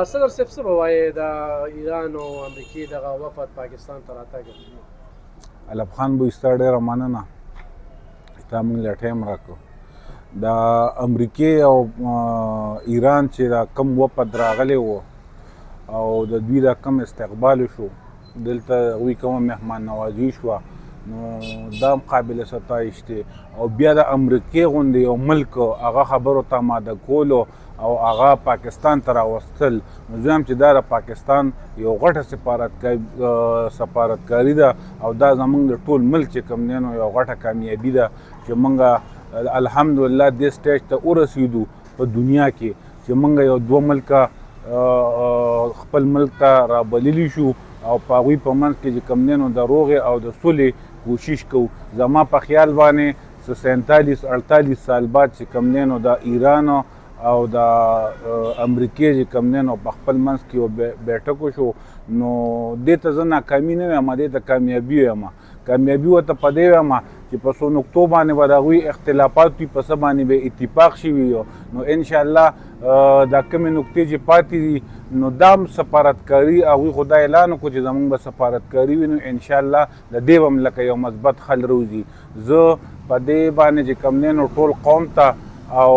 صدر صاحب څه به وایې د ایران او امریکې دغه وفد پاکستان ته راتګ؟ علف خان بوی ستا ډېره مننه چې تا موږ له ټایم راکړو. د امریکې او ایران چې دا کم وفد راغلی و او د دوی دا کم استقبال شو، دلته هغوی کومه مهمان نوازي شوه، نو دا هم قابل ستایش دی. او بیا د امریکې غوندې یو ملک هغه خبرو ته آماده کولو او هغه پاکستان ته راوستل، نو زه هم چې دا د پاکستان یو غټه سفارتکاري ده او دا زموږ د ټول ملک چې کوم دی نو یو غټه کامیابي ده چې موږ الحمدلله دې سټیج ته ورسېدو په دنیا کې چې موږ یو دوه ملکه خپل ملک ته رابللی شو او په هغوی په منځ کې چې کوم دی نو د روغې او د سولې کوشش کوو. زما په خیال باندې 47-48 سال بعد چې کوم دی نو د ایران او د امریکې چې کوم دی نو په خپل منځ کې یو بیټک وشو، نو دې ته زه ناکامي نه وایم، دې ته کامیابي وایم. کامیابي ورته په دې وایم چې په څو نقطو باندې به د هغوی اختلافات وي، په څه باندې به اتفاق شوي وي، نو انشاءالله دا کومې نقطې چې پاتې دي نو دا هم سفارتکاري هغوی خو دا اعلان وکړو چې زموږ به سفارتکاري وي، نو انشاءالله د دې به هم لکه یو مثبت حل روځي. زه په دې باندې چې کوم دی نو ټول قوم ته او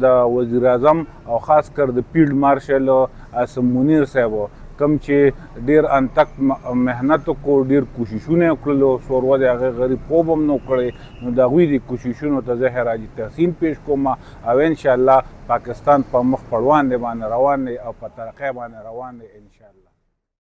د وزیر اعظم او خاص کر د فیلډ مارشل اسم منیر صاحب کوم چې ډېر انتک محنت وکړو، ډېر کوششونه یې وکړلو، څوروا د هغې غریب خوب هم نه وکړی، نو د هغوی د کوششونو ته زه خراج تحسین پیش کوم او انشاءالله پاکستان په مخ پړوان دی باندې روان دی او په ترقۍ باندې روان دی انشاءالله.